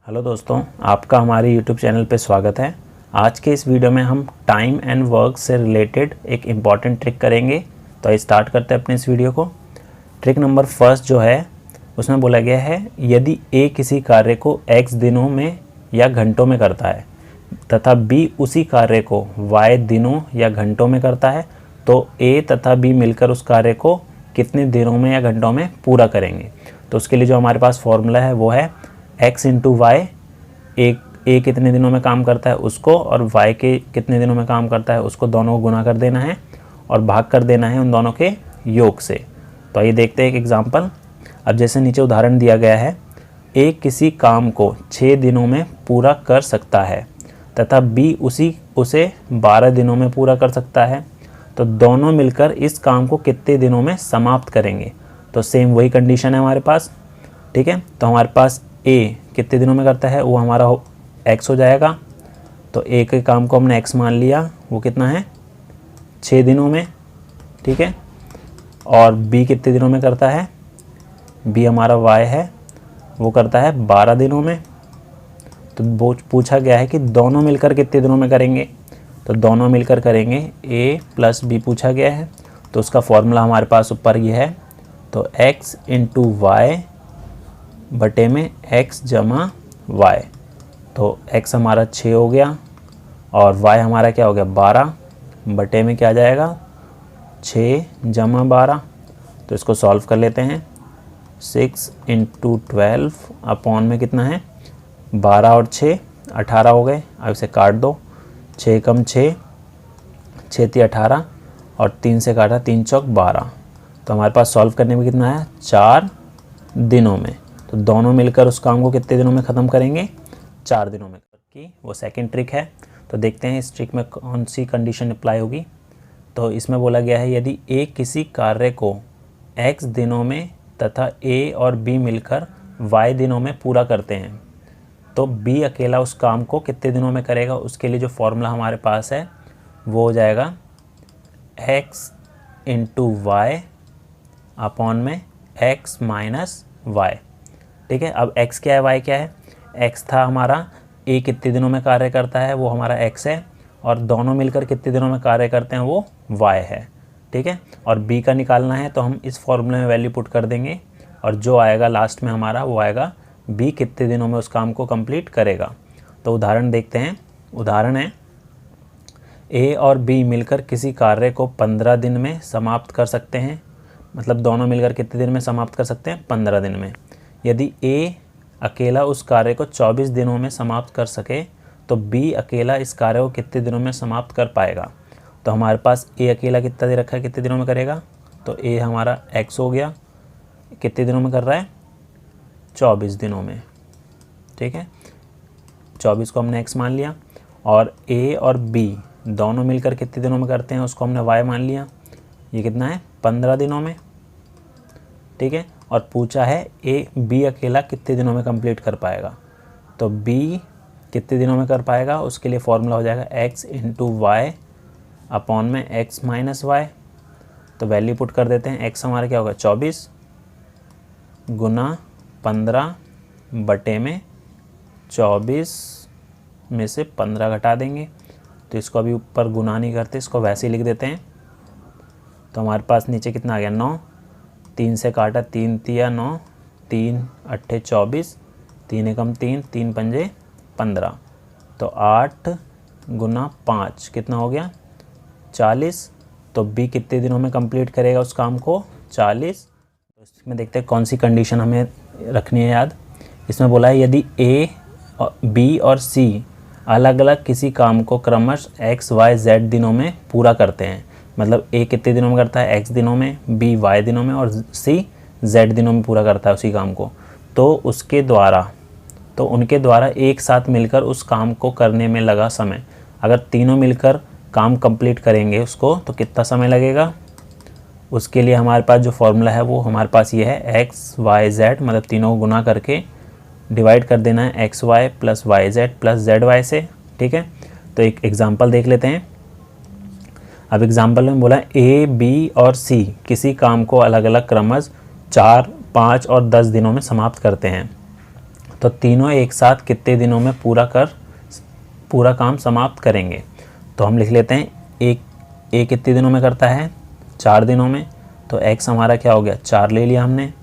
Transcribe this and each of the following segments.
Hello दोस्तों, आपका हमारे YouTube चैनल पे स्वागत है। आज के इस वीडियो में हम टाइम एंड वर्क से रिलेटेड एक इम्पॉर्टेंट ट्रिक करेंगे। तो आइए स्टार्ट करते हैं अपने इस वीडियो को। ट्रिक नंबर फर्स्ट जो है उसमें बोला गया है, यदि A किसी कार्य को X दिनों में या घंटों में करता है तथा B उसी कार्य को Y दिनों या घंटों में करता है, तो A तथा B मिलकर उस कार्य को कितने दिनों में या घंटों में पूरा करेंगे। तो उसके लिए जो हमारे पास फॉर्मूला है वो है x इंटू वाई। ए कितने दिनों में काम करता है उसको और y के कितने दिनों में काम करता है उसको, दोनों को गुना कर देना है और भाग कर देना है उन दोनों के योग से। तो आइए देखते हैं एक एग्जांपल। अब जैसे नीचे उदाहरण दिया गया है, ए किसी काम को 6 दिनों में पूरा कर सकता है तथा b उसे 12 दिनों में पूरा कर सकता है, तो दोनों मिलकर इस काम को कितने दिनों में समाप्त करेंगे। तो सेम वही कंडीशन है हमारे पास, ठीक है। तो हमारे पास ए कितने दिनों में करता है वो हमारा x हो जाएगा। तो ए के काम को हमने x मान लिया, वो कितना है 6 दिनों में, ठीक है। और b कितने दिनों में करता है, b हमारा y है, वो करता है 12 दिनों में। तो पूछा गया है कि दोनों मिलकर कितने दिनों में करेंगे, तो दोनों मिलकर करेंगे a प्लस b पूछा गया है। तो उसका फॉर्मूला हमारे पास ऊपर ये है, तो x इंटू वाई बटे में x जमा y। तो x हमारा 6 हो गया और y हमारा क्या हो गया 12 बटे में क्या जाएगा 6 जमा 12। तो इसको सॉल्व कर लेते हैं। 6 इंटू 12 अपॉन में कितना है 12 और 6 18 हो गए। अब इसे काट दो, 6 कम 6 6 18 और 3 से काटा 3 चौक 12। तो हमारे पास सॉल्व करने में कितना है 4 दिनों में। तो दोनों मिलकर उस काम को कितने दिनों में ख़त्म करेंगे 4 दिनों में की वो सेकंड ट्रिक है। तो देखते हैं इस ट्रिक में कौन सी कंडीशन अप्लाई होगी। तो इसमें बोला गया है, यदि A किसी कार्य को X दिनों में तथा A और B मिलकर Y दिनों में पूरा करते हैं, तो B अकेला उस काम को कितने दिनों में करेगा। उसके लिए जो फॉर्मूला हमारे पास है वो हो जाएगा x इंटू वाई अपॉन में x माइनस वाई, ठीक है। अब x क्या है y क्या है, x था हमारा A कितने दिनों में कार्य करता है वो हमारा x है, और दोनों मिलकर कितने दिनों में कार्य करते हैं वो y है, ठीक है। और b का निकालना है तो हम इस फॉर्मूले में वैल्यू पुट कर देंगे और जो आएगा लास्ट में हमारा वो आएगा b कितने दिनों में उस काम को कंप्लीट करेगा। तो उदाहरण देखते हैं। उदाहरण है, A और B मिलकर किसी कार्य को 15 दिन में समाप्त कर सकते हैं। मतलब दोनों मिलकर कितने दिन में समाप्त कर सकते हैं 15 दिन में। यदि A अकेला उस कार्य को 24 दिनों में समाप्त कर सके, तो B अकेला इस कार्य को कितने दिनों में समाप्त कर पाएगा। तो हमारे पास A अकेला कितना दे रखा है, कितने दिनों में करेगा, तो A हमारा X हो गया, कितने दिनों में कर रहा है 24 दिनों में, ठीक है। 24 को हमने X मान लिया और A और B दोनों मिलकर कितने दिनों में करते हैं उसको हमने Y मान लिया, ये कितना है 15 दिनों में, ठीक है। और पूछा है B अकेला कितने दिनों में कंप्लीट कर पाएगा। तो B कितने दिनों में कर पाएगा, उसके लिए फॉर्मूला हो जाएगा x इंटू वाई अपॉन में x माइनस वाई। तो वैल्यू पुट कर देते हैं। x हमारा क्या होगा 24 गुना 15 बटे में 24 में से 15 घटा देंगे। तो इसको अभी ऊपर गुना नहीं करते, इसको वैसे ही लिख देते हैं। तो हमारे पास नीचे कितना आ गया 9, 3 से काटा 3 तिया 9, 3 अट्ठे 24, 3 एकम 3, 3 पंजे 15। तो 8 गुना 5 कितना हो गया 40। तो B कितने दिनों में कंप्लीट करेगा उस काम को 40। तो इसमें देखते हैं कौन सी कंडीशन हमें रखनी है याद। इसमें बोला है, यदि A, B और C अलग अलग किसी काम को क्रमशः x, y, z दिनों में पूरा करते हैं। मतलब A कितने दिनों में करता है x दिनों में, B y दिनों में और C z दिनों में पूरा करता है उसी काम को, तो उनके द्वारा एक साथ मिलकर उस काम को करने में लगा समय, अगर तीनों मिलकर काम कंप्लीट करेंगे उसको तो कितना समय लगेगा। उसके लिए हमारे पास जो फॉर्मूला है वो हमारे पास ये है x, y, z, मतलब तीनों को गुना करके डिवाइड कर देना है X Y plus Y Z plus Z Y से, ठीक है। तो एक एग्जांपल देख लेते हैं। अब एग्जांपल में बोला ए, बी और सी किसी काम को अलग अलग क्रमश 4, 5 और 10 दिनों में समाप्त करते हैं। तो तीनों एक साथ कितने दिनों में पूरा काम समाप्त करेंगे। तो हम लिख लेते हैं ए कितने दिनों में करता है, 4 दिनों में, तो x हमारा क्या हो गया 4 ले लिया हमने।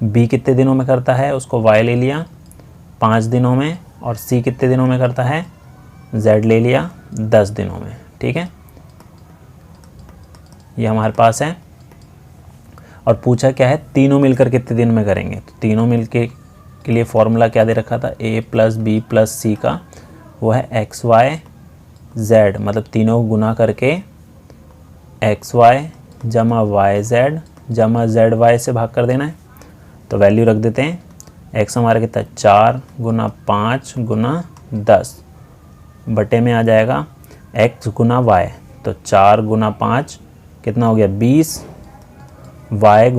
b कितने दिनों में करता है, उसको y ले लिया 5 दिनों में, और c कितने दिनों में करता है, z ले लिया 10 दिनों में। ठीक है, ये हमारे पास है। और पूछा क्या है, तीनों मिलकर कितने दिन में करेंगे। तो तीनों मिलके के लिए फॉर्मूला क्या दे रखा था, a + b + c का, वो है x y z, मतलब तीनों को गुना करके एक्स वाई जमा वाई जेड जमा जेड वाई से भाग कर देना है। तो वैल्यू रख देते हैं, x हमारा कितना 4 × 5 × 10 बटे में आ जाएगा x × y, तो 4 × 5 कितना हो गया 20, y ×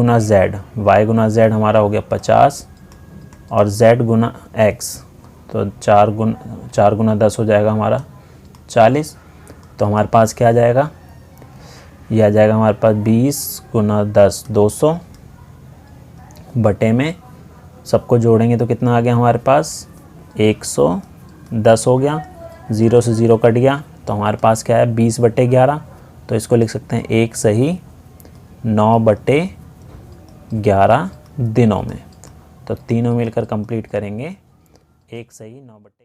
z हमारा हो गया 50, और z × x, तो 4 × 10 हो जाएगा हमारा 40। तो हमारे पास क्या आ जाएगा, ये आ जाएगा हमारे पास 20 × 10 200 बटे में सबको जोड़ेंगे तो कितना आ गया हमारे पास 110 हो गया, 0 से 0 कट गया, तो हमारे पास क्या है 20/11। तो इसको लिख सकते हैं 1 सही 9/11 दिनों में। तो तीनों मिलकर कंप्लीट करेंगे 1 सही 9/11।